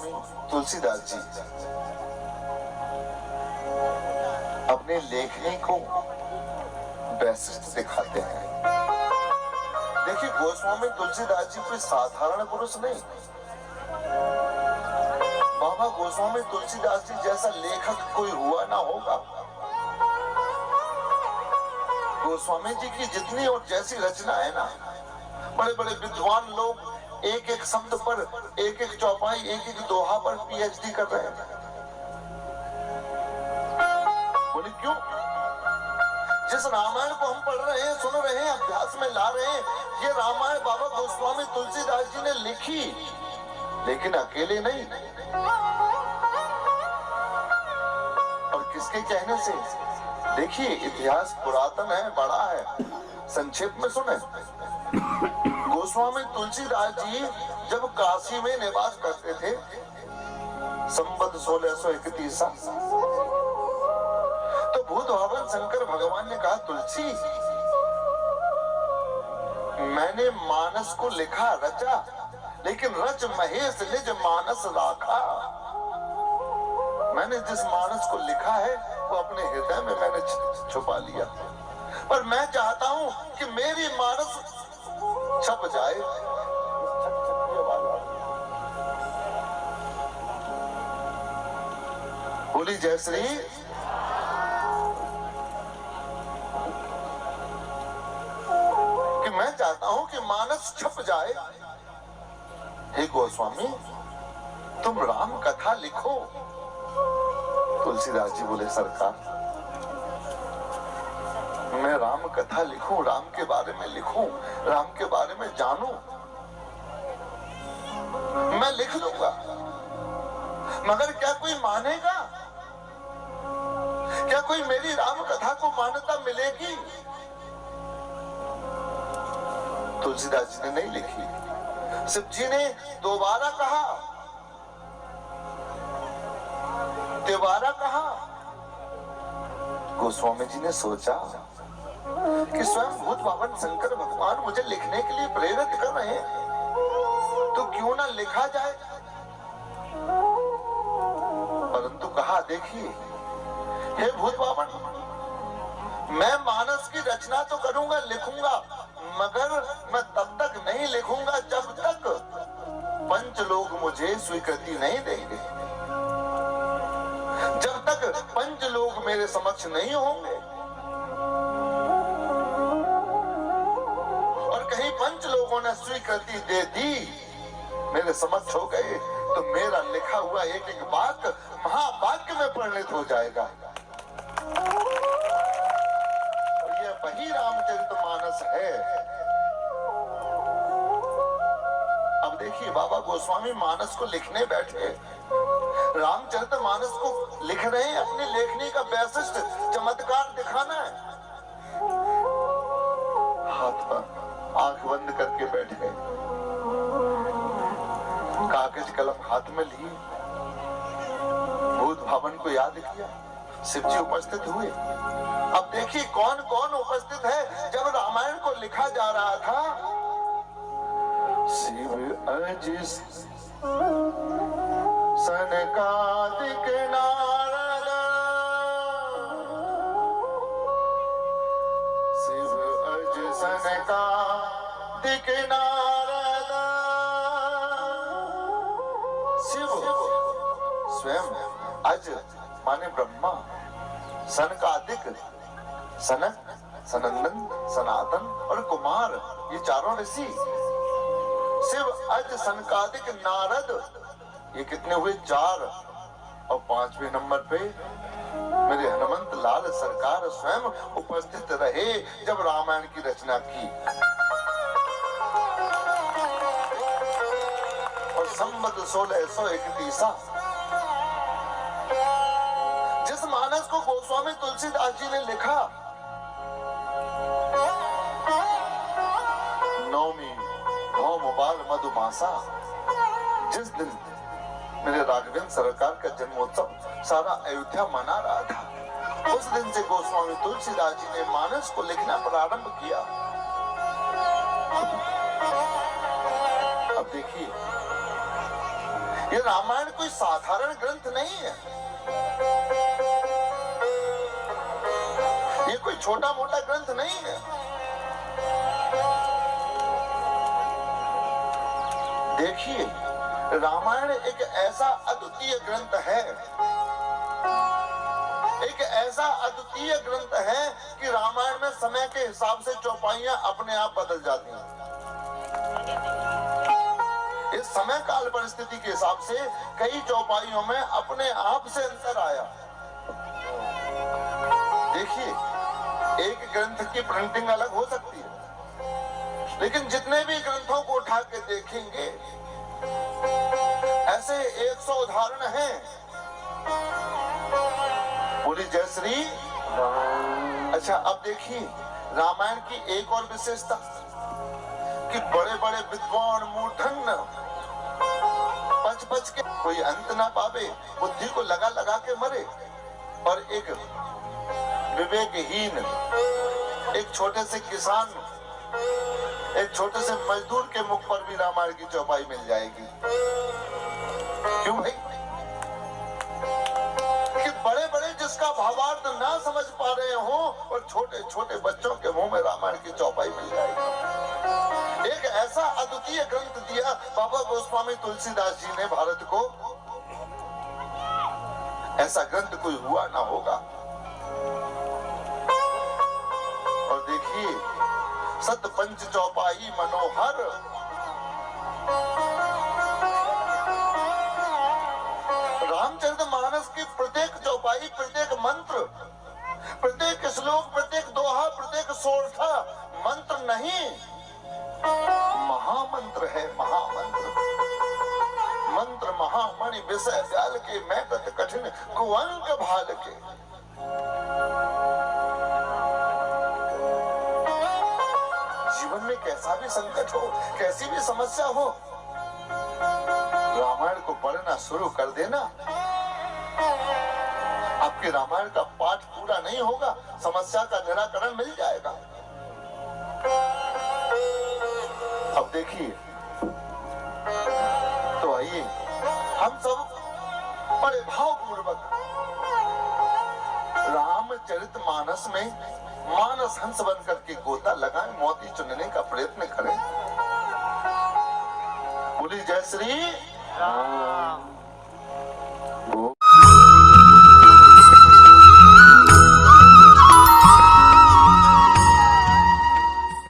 गोस्वामी तुलसीदास जी अपने लेखनी को वैशिष्ट दिखाते हैं। देखिए, गोस्वामी तुलसीदास जी कोई साधारण पुरुष नहीं। बाबा गोस्वामी तुलसीदास जी जैसा लेखक कोई हुआ ना होगा। गोस्वामी जी की जितनी और जैसी रचना है ना, बड़े बड़े विद्वान लोग एक एक शब्द पर, एक एक चौपाई, एक एक दोहा पर पीएचडी कर रहे हैं। बोले क्यों? जिस रामायण को हम पढ़ रहे हैं, सुन रहे हैं, अभ्यास में ला रहे हैं, ये रामायण बाबा गोस्वामी तुलसीदास जी ने लिखी, लेकिन अकेले नहीं। और किसके कहने से? देखिए, इतिहास पुरातन है, बड़ा है। संक्षेप में सुने। गोस्वामी तुलसीदास जी जब काशी में निवास करते थे, संवत 1631, तो भूत भावन शंकर भगवान ने कहा, तुलसी, मैंने मानस को लिखा रचा, लेकिन रच महेश निज मानस राखा। मैंने जिस मानस को लिखा है वो अपने हृदय में मैंने छुपा लिया, पर मैं चाहता हूं कि मेरी मानस छप जाए। बोली जय श्री। कि मैं चाहता हूं कि मानस छप जाए। हे गोस्वामी, तुम राम कथा लिखो। तुलसीदास जी बोले, सरकार, मैं राम कथा लिखूं, राम के बारे में लिखूं, राम के बारे में जानूं, मैं लिख दूंगा, मगर क्या कोई मानेगा? क्या कोई मेरी राम कथा को मान्यता मिलेगी? तुलसीदास जी ने नहीं लिखी। शिव जी ने दोबारा कहा, तिवारा कहा। गोस्वामी जी ने सोचा कि स्वयं भूत भावन शंकर भगवान मुझे लिखने के लिए प्रेरित कर रहे हैं, तो क्यों ना लिखा जाए। परंतु कहा, देखिए हे भूत भावन, मैं मानस की रचना तो करूंगा, लिखूंगा, मगर मैं तब तक नहीं लिखूंगा जब तक पंचलोक मुझे स्वीकृति नहीं देंगे, जब तक पंचलोक मेरे समक्ष नहीं होंगे। और कहीं पंचलोकों ने स्वीकृति दे दी, मेरे समक्ष हो गए, तो मेरा लिखा हुआ एक एक वाक्य महावाक्य में परिणत हो जाएगा। और यह वही रामचरितमानस है। अब देखिए, बाबा गोस्वामी मानस को लिखने बैठे, रामचरितमानस को लिख रहे हैं, अपनी लेखनी का वैशिष्ट चमत्कार दिखाना है। हाथ पर आंख बंद करके बैठे, कागज कलम हाथ में लिए, भूत भावन को याद किया। शिव जी उपस्थित हुए। अब देखिए कौन कौन उपस्थित है। जब रामायण को लिखा जा रहा था, शिव अजिस सनकादिक नारद, शिव अज सनकादिक नारद। शिव स्वयं, अज माने ब्रह्मा, सनकादिक, सनक, सनंदन, सनातन और कुमार, ये चारों ऋषि। शिव अज सनकादिक नारद, ये कितने हुए? 4। और 5वें नंबर पे मेरे हनुमंत लाल सरकार स्वयं उपस्थित रहे जब रामायण की रचना की। और संवत 1631, जिस मानस को गोस्वामी तुलसीदास जी ने लिखा, नवमी भौम बाल मधुमासा, जिस दिन मेरे राघवेंद्र सरकार का जन्मोत्सव सारा अयोध्या मना रहा था, उस दिन से गोस्वामी तुलसीदास जी ने मानस को लिखना प्रारंभ किया। अब देखिए, ये रामायण कोई साधारण ग्रंथ नहीं है, ये कोई छोटा मोटा ग्रंथ नहीं है। देखिए, रामायण एक ऐसा अद्वितीय ग्रंथ है, एक ऐसा अद्वितीय ग्रंथ है कि रामायण में समय के हिसाब से चौपाइयां अपने आप बदल जाती हैं। इस समय काल परिस्थिति के हिसाब से कई चौपाइयों में अपने आप से अंतर आया। देखिए, एक ग्रंथ की प्रिंटिंग अलग हो सकती है, लेकिन जितने भी ग्रंथों को उठा के देखेंगे ऐसे 100 उदाहरण हैं। बोली जय श्री। अच्छा, अब देखिए रामायण की एक और विशेषता कि बड़े बड़े विद्वान मूर्धन्य बच के कोई अंत ना पावे, बुद्धि को लगा लगा के मरे, और एक विवेकहीन, एक छोटे से किसान, एक छोटे से मजदूर के मुख पर भी रामायण की चौपाई मिल जाएगी। क्यों भाई? कि बड़े बड़े जिसका भावार्थ ना समझ पा रहे हो और छोटे छोटे बच्चों के मुंह में रामायण की चौपाई मिल जाएगी। एक ऐसा अद्वितीय ग्रंथ दिया बाबा गोस्वामी तुलसीदास जी ने भारत को, ऐसा ग्रंथ कोई हुआ ना होगा। और देखिए, सत पंच चौपाई मनोहर, रामचरितमानस की प्रत्येक चौपाई, प्रत्येक मंत्र, प्रत्येक श्लोक, प्रत्येक दोहा, प्रत्येक सोरठा मंत्र नहीं, महामंत्र है, महामंत्र। मंत्र महामणि विषय व्याल के, मैं कत कठिन कुअंक भाल के। जीवन में कैसा भी संकट हो, कैसी भी समस्या हो, रामायण को पढ़ना शुरू कर देना। आपके रामायण का पाठ पूरा नहीं होगा, समस्या का निराकरण मिल जाएगा। अब देखिए, तो आइए हम सब बड़े भावपूर्वक रामचरितमानस में मानस हंस बन करके गोता लगाएं, मोती चुनने का प्रयत्न करें। बोली जय श्री राम।